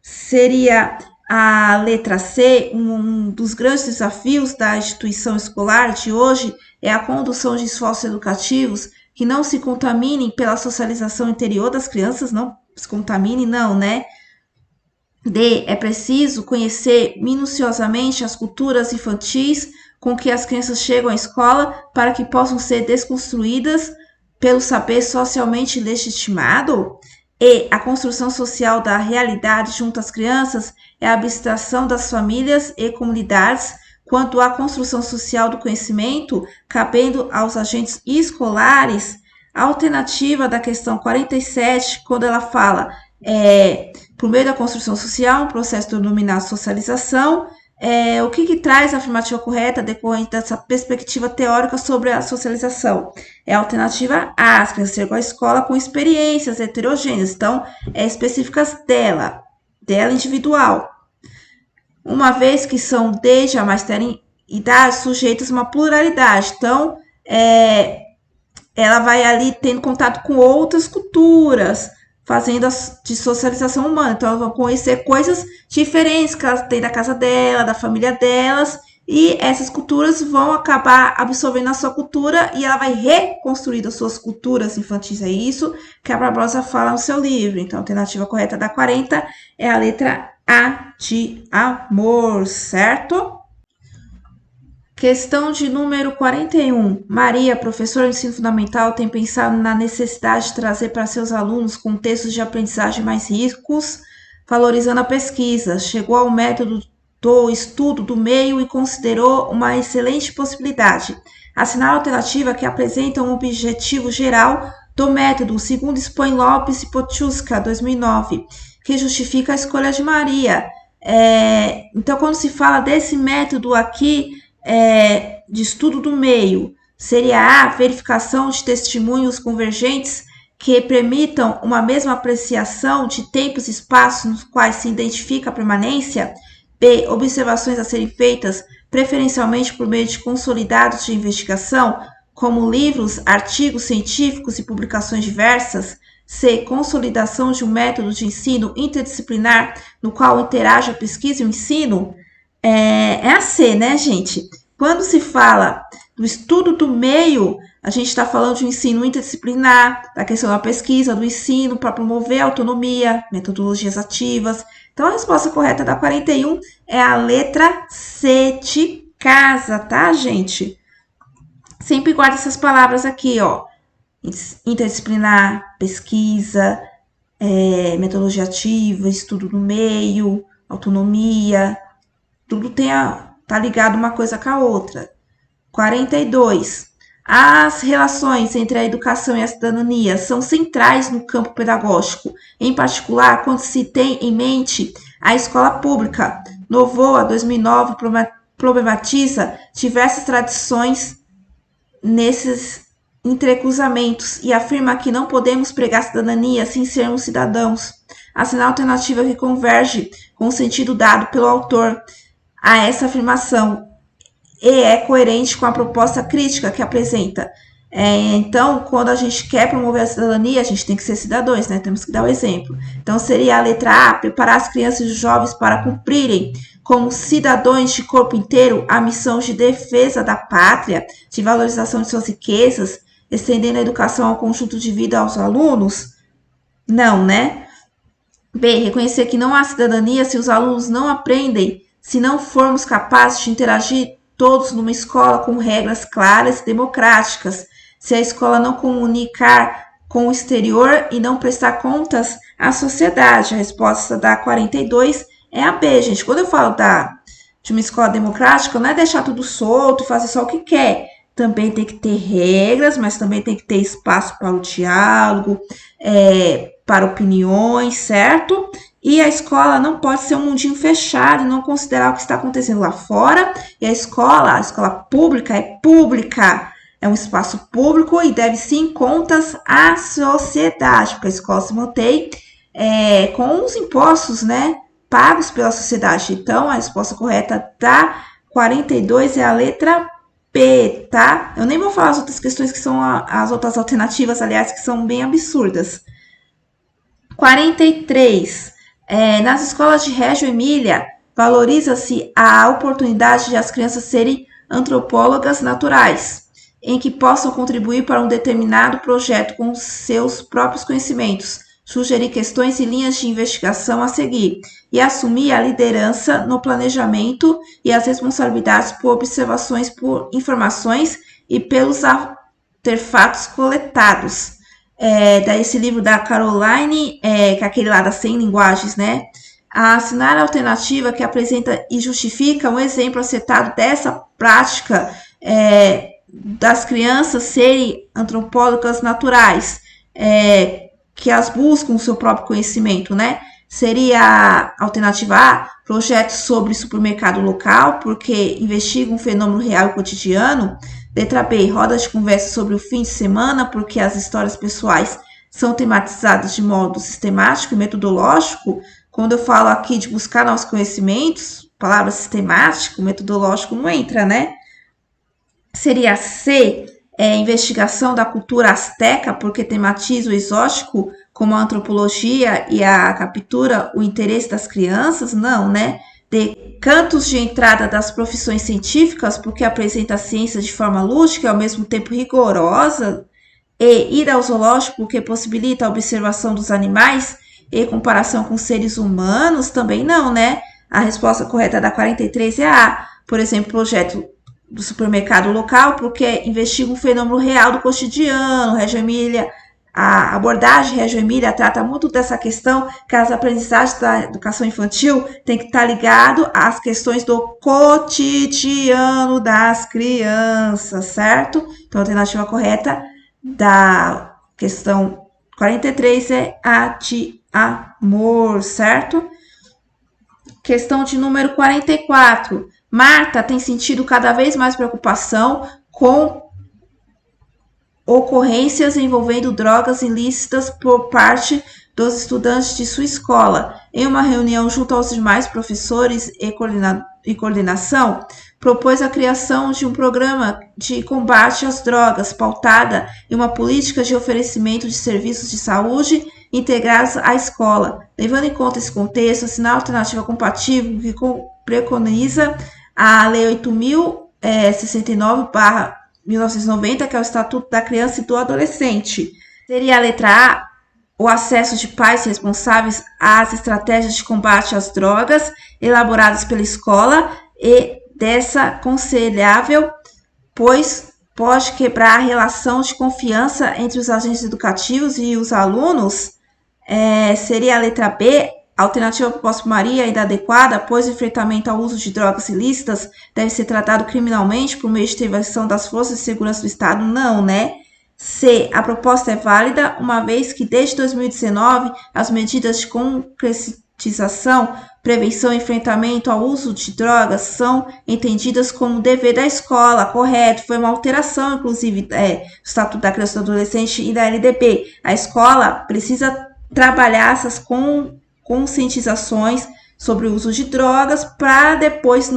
Seria a letra C, um dos grandes desafios da instituição escolar de hoje é a condução de esforços educativos que não se contaminem pela socialização interior das crianças, não se contaminem, não, né? D. É preciso conhecer minuciosamente as culturas infantis com que as crianças chegam à escola para que possam ser desconstruídas pelo saber socialmente legitimado. E a construção social da realidade junto às crianças é a abstração das famílias e comunidades quanto à construção social do conhecimento, cabendo aos agentes escolares. A alternativa da questão 47, quando ela fala por meio da construção social, um processo denominado socialização, o que traz a afirmativa correta decorrente dessa perspectiva teórica sobre a socialização? É a alternativa A, as crianças chegam à escola com experiências heterogêneas, então, específicas dela individual. Uma vez que são, desde a mais tenra idade, sujeitas a uma pluralidade. Então, ela vai ali tendo contato com outras culturas, fazendo de socialização humana. Então, elas vão conhecer coisas diferentes que elas têm da casa dela, da família delas, e essas culturas vão acabar absorvendo a sua cultura e ela vai reconstruir as suas culturas infantis. É isso que a Barbosa fala no seu livro. Então, a alternativa correta da 40 é a letra A de amor, certo? Questão de número 41. Maria, professora de ensino fundamental, tem pensado na necessidade de trazer para seus alunos contextos de aprendizagem mais ricos, valorizando a pesquisa. Chegou ao método do estudo do meio e considerou uma excelente possibilidade. Assinar a alternativa que apresenta um objetivo geral do método, segundo expõe Lopes e Pochuska, 2009, que justifica a escolha de Maria. Então, quando se fala desse método aqui, de estudo do meio, seria a verificação de testemunhos convergentes que permitam uma mesma apreciação de tempos e espaços nos quais se identifica a permanência. B. Observações a serem feitas preferencialmente por meio de consolidados de investigação, como livros, artigos científicos e publicações diversas. C. Consolidação de um método de ensino interdisciplinar no qual interage a pesquisa e o ensino. é a C, né, gente? Quando se fala do estudo do meio, a gente está falando de um ensino interdisciplinar, da questão da pesquisa, do ensino para promover a autonomia, metodologias ativas. Então, a resposta correta da 41 é a letra C de casa, tá, gente? Sempre guarda essas palavras aqui, ó. Interdisciplinar, pesquisa, metodologia ativa, estudo do meio, autonomia, tudo tá ligado uma coisa com a outra. 42. As relações entre a educação e a cidadania são centrais no campo pedagógico, em particular quando se tem em mente a escola pública. Novoa, 2009, problematiza diversas tradições nesses entrecruzamentos e afirma que não podemos pregar cidadania sem sermos cidadãos. Assinala a alternativa que converge com o sentido dado pelo autor a essa afirmação e é coerente com a proposta crítica que apresenta. Então, quando a gente quer promover a cidadania, a gente tem que ser cidadãos, né? Temos que dar o exemplo. Então, seria a letra A, preparar as crianças e os jovens para cumprirem como cidadãos de corpo inteiro a missão de defesa da pátria, de valorização de suas riquezas, estendendo a educação ao conjunto de vida aos alunos? Não, né? B, reconhecer que não há cidadania se os alunos não aprendem, se não formos capazes de interagir todos numa escola com regras claras e democráticas, se a escola não comunicar com o exterior e não prestar contas à sociedade. A resposta da 42 é a B, gente. Quando eu falo de uma escola democrática, não é deixar tudo solto e fazer só o que quer. Também tem que ter regras, mas também tem que ter espaço para o diálogo, para opiniões, certo? E a escola não pode ser um mundinho fechado e não considerar o que está acontecendo lá fora. E a escola pública é pública, é um espaço público e deve sim contas à sociedade, porque a escola se mantém com os impostos, né, pagos pela sociedade. Então, a resposta correta da 42 é a letra P, tá? Eu nem vou falar as outras questões que são as outras alternativas, aliás, que são bem absurdas. 43. Nas escolas de Reggio Emília, valoriza-se a oportunidade de as crianças serem antropólogas naturais, em que possam contribuir para um determinado projeto com seus próprios conhecimentos, sugerir questões e linhas de investigação a seguir, e assumir a liderança no planejamento e as responsabilidades por observações, por informações e pelos artefatos coletados. Daí esse livro da Caroline, que é aquele lá das 100 linguagens, né? A assinar a alternativa que apresenta e justifica um exemplo acertado dessa prática das crianças serem antropólogas naturais, que elas buscam o seu próprio conhecimento, né? Seria a alternativa A, projetos sobre supermercado local, porque investiga um fenômeno real e cotidiano. Letra B, rodas de conversa sobre o fim de semana, porque as histórias pessoais são tematizadas de modo sistemático e metodológico. Quando eu falo aqui de buscar novos conhecimentos, a palavra sistemático, metodológico não entra, né? Seria C, investigação da cultura asteca, porque tematiza o exótico, como a antropologia e a captura o interesse das crianças? Não, né? De cantos de entrada das profissões científicas, porque apresenta a ciência de forma lúdica e ao mesmo tempo rigorosa, e ir ao zoológico, porque possibilita a observação dos animais e comparação com seres humanos, também não, né? A resposta correta da 43 é A. Por exemplo, projeto do supermercado local, porque investiga um fenômeno real do cotidiano. Reggio Emília, a abordagem Reggio Emília trata muito dessa questão que as aprendizagens da educação infantil tem que estar ligado às questões do cotidiano das crianças, certo? Então, a alternativa correta da questão 43 é a de amor, certo? Questão de número 44. Marta tem sentido cada vez mais preocupação com ocorrências envolvendo drogas ilícitas por parte dos estudantes de sua escola. Em uma reunião junto aos demais professores e coordenação, propôs a criação de um programa de combate às drogas, pautada em uma política de oferecimento de serviços de saúde integrados à escola. Levando em conta esse contexto, assinar a alternativa compatível preconiza a Lei 8.069/1990, que é o Estatuto da Criança e do Adolescente. Seria a letra A, o acesso de pais responsáveis às estratégias de combate às drogas elaboradas pela escola e dessa aconselhável, pois pode quebrar a relação de confiança entre os agentes educativos e os alunos. Seria a letra B, a alternativa proposta por Maria ainda adequada, pois o enfrentamento ao uso de drogas ilícitas deve ser tratado criminalmente por meio de intervenção das forças de segurança do Estado? Não, né? C, a proposta é válida, uma vez que desde 2019 as medidas de concretização, prevenção e enfrentamento ao uso de drogas são entendidas como dever da escola, correto, foi uma alteração, inclusive, do Estatuto da Criança e do Adolescente e da LDB. A escola precisa trabalhar essas conscientizações sobre o uso de drogas para depois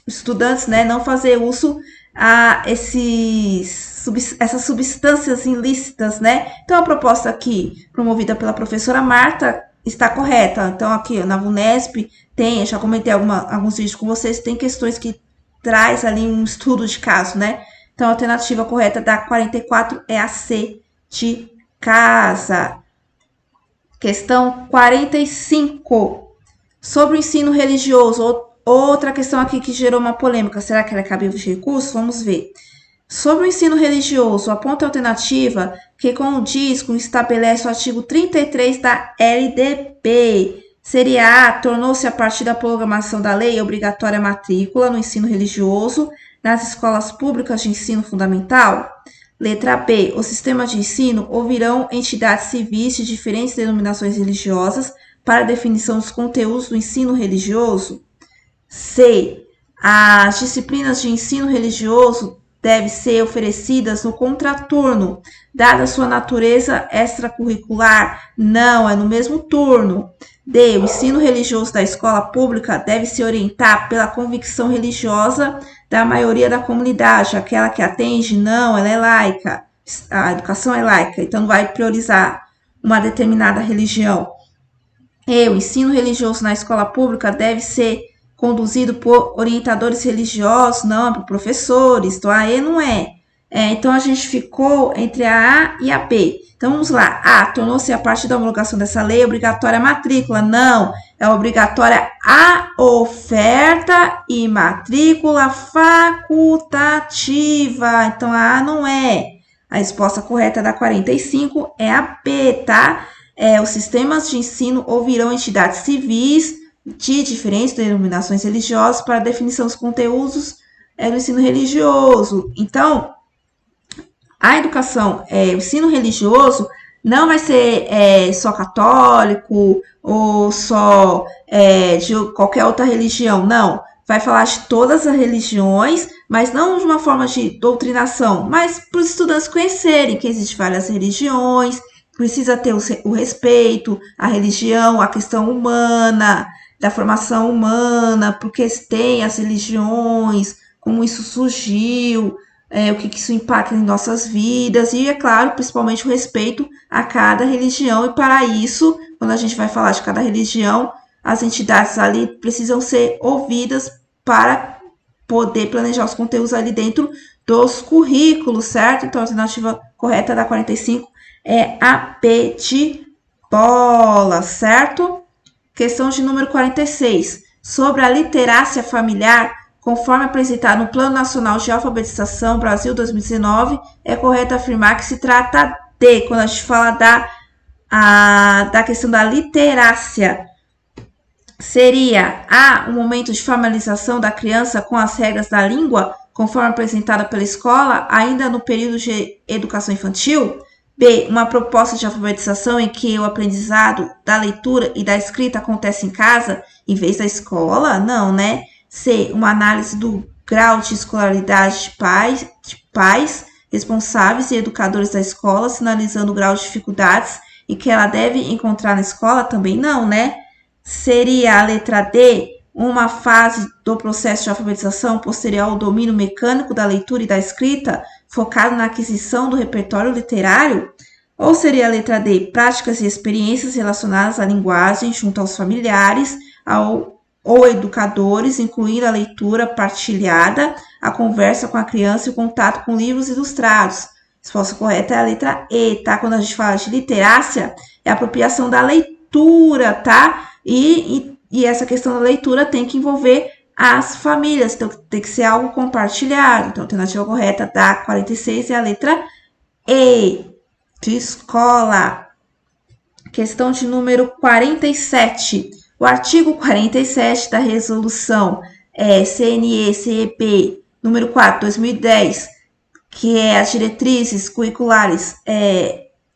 estudantes, né, não fazer uso a essas substâncias ilícitas, né? Então, a proposta aqui, promovida pela professora Marta, está correta. Então, aqui na VUNESP, eu já comentei alguns vídeos com vocês, tem questões que traz ali um estudo de caso, né? Então, a alternativa correta da 44 é a C de casa. Questão 45. Sobre o ensino religioso, outra questão aqui que gerou uma polêmica. Será que ela é cabível de recurso? Vamos ver. Sobre o ensino religioso, aponta a alternativa que condiz com o que estabelece o artigo 33 da LDB. Seria A, tornou-se a partir da promulgação da lei obrigatória a matrícula no ensino religioso nas escolas públicas de ensino fundamental? Letra B, o sistema de ensino ouvirão entidades civis de diferentes denominações religiosas para a definição dos conteúdos do ensino religioso? C, as disciplinas de ensino religioso devem ser oferecidas no contraturno, dada sua natureza extracurricular? Não, é no mesmo turno. D, o ensino religioso da escola pública deve se orientar pela convicção religiosa da maioria da comunidade, aquela que atende? Não, ela é laica, a educação é laica, então não vai priorizar uma determinada religião. E, o ensino religioso na escola pública deve ser conduzido por orientadores religiosos? Não, por professores. Então, a E não é. Então, a gente ficou entre a A e a B. Então, vamos lá. A, tornou-se a partir da homologação dessa lei obrigatória a matrícula? Não, é obrigatória a oferta e matrícula facultativa. Então, a A não é. A resposta correta da 45 é a B, tá? Os sistemas de ensino ouvirão entidades civis de diferentes denominações religiosas para a definição dos conteúdos do ensino religioso. Então, a educação, o ensino religioso não vai ser só católico ou só de qualquer outra religião, não. Vai falar de todas as religiões, mas não de uma forma de doutrinação, mas para os estudantes conhecerem que existem várias religiões, precisa ter o respeito à religião, à questão humana, da formação humana, porque tem as religiões, como isso surgiu, o que isso impacta em nossas vidas, e, é claro, principalmente o respeito a cada religião, e para isso, quando a gente vai falar de cada religião, as entidades ali precisam ser ouvidas para poder planejar os conteúdos ali dentro dos currículos, certo? Então, a alternativa correta da 45 é a B de bola, certo? Questão de número 46. Sobre a literácia familiar, conforme apresentado no Plano Nacional de Alfabetização Brasil 2019, é correto afirmar que se trata de, quando a gente fala da questão da literácia, seria A, um momento de familiarização da criança com as regras da língua, conforme apresentada pela escola, ainda no período de educação infantil? B, uma proposta de alfabetização em que o aprendizado da leitura e da escrita acontece em casa, em vez da escola? Não, né? C, uma análise do grau de escolaridade de pais responsáveis e educadores da escola, sinalizando o grau de dificuldades e que ela deve encontrar na escola? Também não, né? Seria a letra D, uma fase do processo de alfabetização posterior ao domínio mecânico da leitura e da escrita, focado na aquisição do repertório literário? Ou seria a letra D, práticas e experiências relacionadas à linguagem junto aos familiares, ao ou educadores, incluindo a leitura partilhada, a conversa com a criança e o contato com livros ilustrados. A resposta correta é a letra E, tá? Quando a gente fala de literácia, é a apropriação da leitura, tá? E essa questão da leitura tem que envolver as famílias, então tem que ser algo compartilhado. Então, a alternativa correta da 46 é a letra E, de escola. Questão de número 47. O artigo 47 da resolução CNE-CEP número 4, 2010, que é as diretrizes curriculares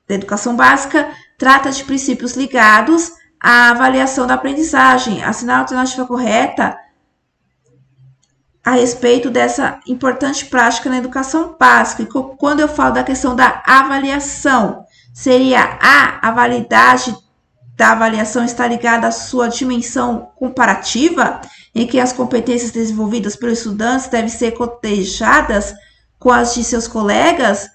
da educação básica, trata de princípios ligados à avaliação da aprendizagem. Assinar a alternativa correta a respeito dessa importante prática na educação básica. E quando eu falo da questão da avaliação, seria a validade da avaliação está ligada à sua dimensão comparativa, em que as competências desenvolvidas pelos estudantes devem ser cotejadas com as de seus colegas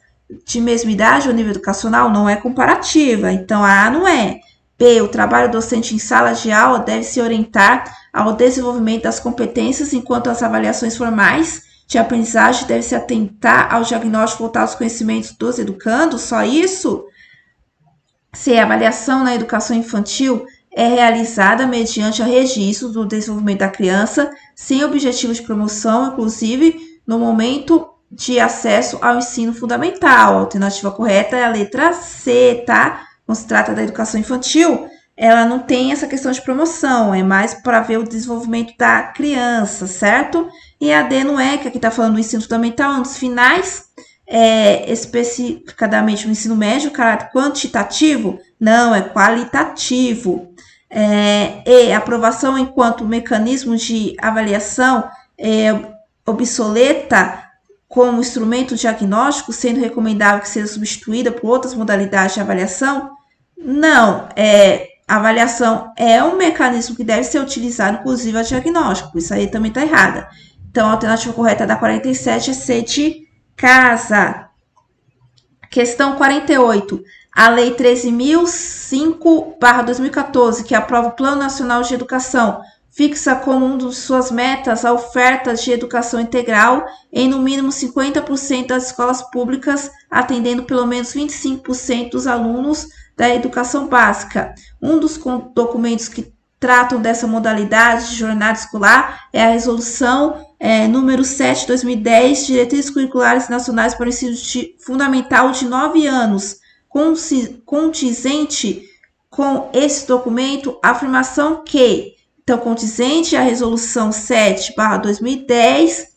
de mesma idade ou nível educacional. Não é comparativa, então a não é. B, o trabalho docente em sala de aula deve se orientar ao desenvolvimento das competências, enquanto as avaliações formais de aprendizagem devem se atentar ao diagnóstico voltado aos conhecimentos dos educandos. Só isso? C, a avaliação na educação infantil é realizada mediante o registro do desenvolvimento da criança, sem objetivo de promoção, inclusive no momento de acesso ao ensino fundamental. A alternativa correta é a letra C, tá? Quando se trata da educação infantil, ela não tem essa questão de promoção, é mais para ver o desenvolvimento da criança, certo? E a D não é, que aqui está falando do ensino fundamental, um dos finais, especificadamente no ensino médio, caráter quantitativo? Não, é qualitativo. E aprovação enquanto mecanismo de avaliação obsoleta como instrumento diagnóstico, sendo recomendável que seja substituída por outras modalidades de avaliação? Não, a avaliação é um mecanismo que deve ser utilizado, inclusive, a diagnóstico. Isso aí também está errada. Então, a alternativa correta da 47 é C de casa. Questão 48. A Lei 13.005/2014, que aprova o Plano Nacional de Educação, fixa como uma de suas metas a oferta de educação integral em no mínimo 50% das escolas públicas, atendendo pelo menos 25% dos alunos da educação básica. Um dos documentos que tratam dessa modalidade de jornada escolar é a Resolução número 7 de 2010, Diretrizes Curriculares Nacionais para o Ensino Fundamental de 9 anos, condizente com esse documento a afirmação que, então, condizente à Resolução 7/2010,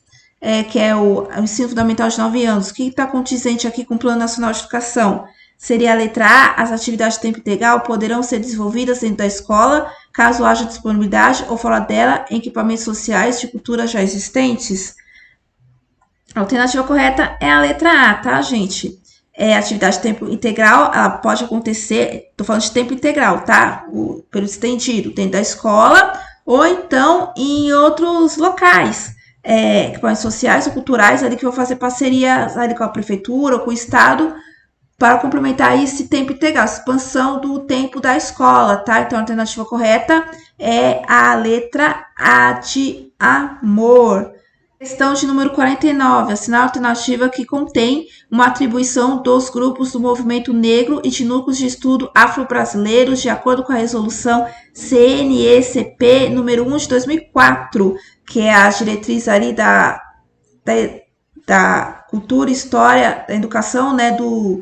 que é o ensino fundamental de 9 anos, o que está condizente aqui com o Plano Nacional de Educação? Seria a letra A, as atividades de tempo integral poderão ser desenvolvidas dentro da escola, caso haja disponibilidade ou fora dela em equipamentos sociais de cultura já existentes. A alternativa correta é a letra A, tá, gente? Atividade de tempo integral, ela pode acontecer, estou falando de tempo integral, tá? O período estendido, dentro da escola ou então em outros locais, equipamentos sociais ou culturais, ali que vão fazer parcerias ali com a prefeitura ou com o estado, para complementar esse tempo integral, expansão do tempo da escola, tá? Então, a alternativa correta é a letra A de amor. Questão de número 49. Assinar a alternativa que contém uma atribuição dos grupos do movimento negro e de núcleos de estudo afro-brasileiros, de acordo com a resolução CNE-CP número 1 de 2004, que é a diretriz ali da cultura, história, da educação, né, do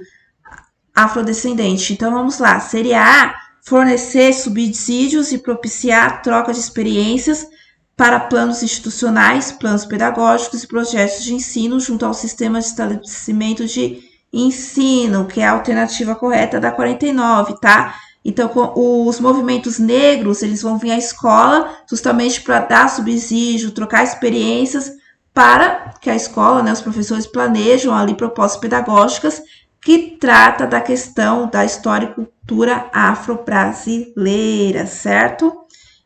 afrodescendente. Então, vamos lá. Seria A, fornecer subsídios e propiciar a troca de experiências para planos institucionais, planos pedagógicos e projetos de ensino junto ao sistema de estabelecimento de ensino, que é a alternativa correta da 49, tá? Então, os movimentos negros, eles vão vir à escola justamente para dar subsídio, trocar experiências para que a escola, né, os professores planejam ali propostas pedagógicas que trata da questão da história e cultura afro-brasileira, certo?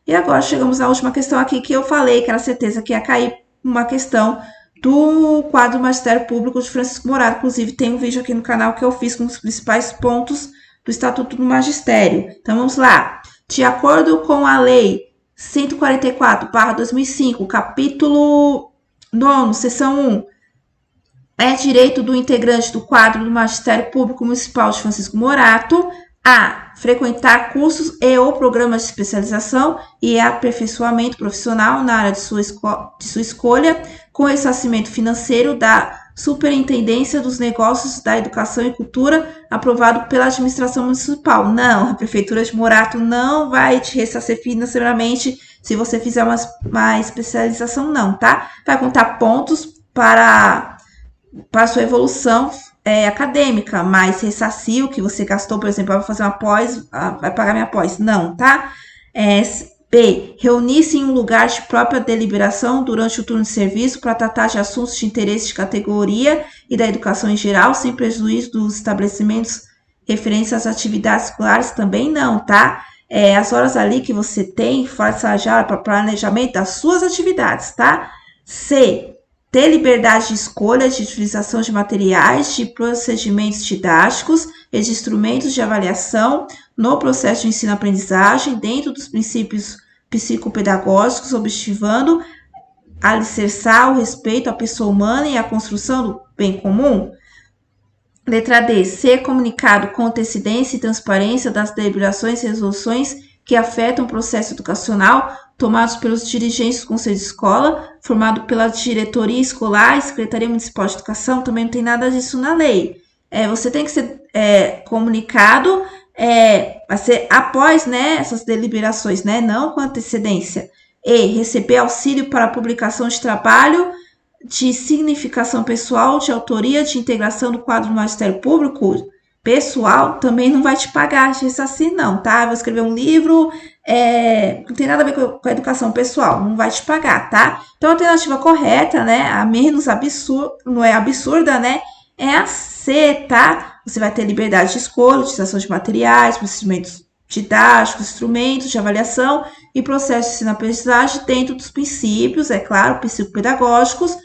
E agora chegamos à última questão aqui que eu falei, que era certeza que ia cair uma questão do quadro Magistério Público de Francisco Morato. Inclusive, tem um vídeo aqui no canal que eu fiz com os principais pontos do Estatuto do Magistério. Então, vamos lá. De acordo com a Lei 144/2005, capítulo 9, seção 1. É direito do integrante do quadro do Magistério Público Municipal de Francisco Morato a frequentar cursos e ou programas de especialização e aperfeiçoamento profissional na área de sua escolha, com ressarcimento financeiro da Superintendência dos Negócios da Educação e Cultura, aprovado pela administração municipal. Não, a Prefeitura de Morato não vai te ressarcir financeiramente se você fizer uma especialização, não, tá? Vai contar pontos para sua evolução acadêmica, mas ressarcir o que você gastou, por exemplo, vai fazer uma pós, vai pagar minha pós. Não, tá? B. Reunir-se em um lugar de própria deliberação durante o turno de serviço para tratar de assuntos de interesse de categoria e da educação em geral, sem prejuízo dos estabelecimentos referentes às atividades escolares, também não, tá? As horas ali que você tem, fora de sala de aula, para planejamento das suas atividades, tá? C. Ter liberdade de escolha de utilização de materiais, de procedimentos didáticos e de instrumentos de avaliação no processo de ensino-aprendizagem, dentro dos princípios psicopedagógicos, objetivando alicerçar o respeito à pessoa humana e a construção do bem comum. Letra D. Ser comunicado com antecedência e transparência das deliberações e resoluções que afetam o processo educacional, tomados pelos dirigentes do Conselho de Escola, formado pela diretoria escolar e Secretaria Municipal de Educação, também não tem nada disso na lei. Você tem que ser comunicado, vai ser após, né, essas deliberações, né, não com antecedência. E receber auxílio para a publicação de trabalho de significação pessoal, de autoria, de integração do quadro do Magistério Público pessoal, também não vai te pagar de ressarcir, não, tá? Eu vou escrever um livro, não tem nada a ver com a educação pessoal, não vai te pagar, tá? Então, a alternativa correta, né, a menos absurda, não é absurda, né, é a C, tá? Você vai ter liberdade de escolha, utilização de materiais, procedimentos didáticos, instrumentos de avaliação e processo de ensino-aprendizagem dentro dos princípios, é claro, psicopedagógicos,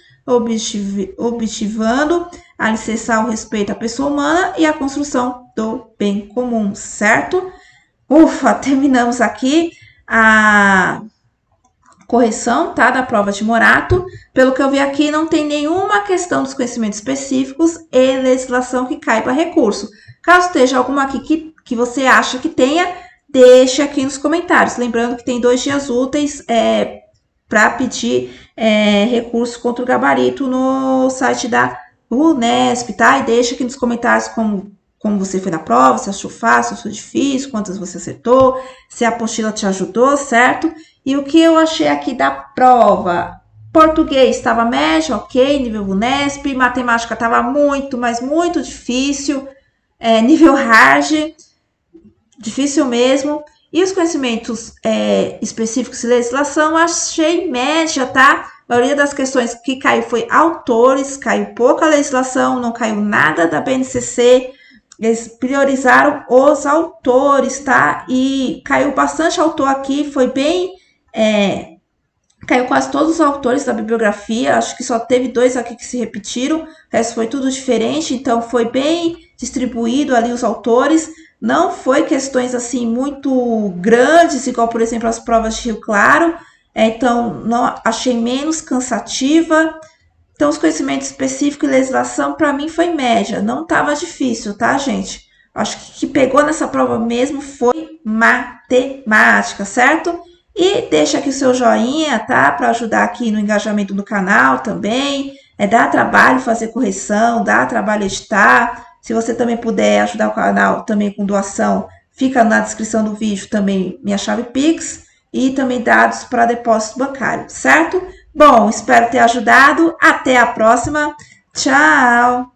objetivando alicerçar o respeito à pessoa humana e a construção do bem comum, certo? Ufa, terminamos aqui a correção, tá, da prova de Morato. Pelo que eu vi aqui, não tem nenhuma questão dos conhecimentos específicos e legislação que caiba recurso. Caso esteja alguma aqui que você acha que tenha, deixe aqui nos comentários. Lembrando que tem 2 dias úteis para pedir recurso contra o gabarito no site da Unesp, tá? E deixa aqui nos comentários como você foi na prova, se achou fácil, se achou difícil, quantas você acertou, se a apostila te ajudou, certo? E o que eu achei aqui da prova? Português estava médio, ok, nível Unesp. Matemática estava muito, mas muito difícil. Nível hard, difícil mesmo. E os conhecimentos específicos de legislação, achei média, tá? A maioria das questões que caiu foi autores, caiu pouca legislação, não caiu nada da BNCC. Eles priorizaram os autores, tá? E caiu bastante autor aqui, foi bem... caiu quase todos os autores da bibliografia, acho que só teve 2 aqui que se repetiram, o resto foi tudo diferente, então foi bem distribuído ali os autores. Não foi questões assim muito grandes, igual, por exemplo, as provas de Rio Claro. Então, não achei menos cansativa. Então, os conhecimentos específicos e legislação, para mim, foi média. Não estava difícil, tá, gente? Acho que o que pegou nessa prova mesmo foi matemática, certo? E deixa aqui o seu joinha, tá? Para ajudar aqui no engajamento do canal também. Dá trabalho fazer correção, dá trabalho editar. Se você também puder ajudar o canal também com doação, fica na descrição do vídeo também minha chave Pix e também dados para depósito bancário, certo? Bom, espero ter ajudado. Até a próxima. Tchau!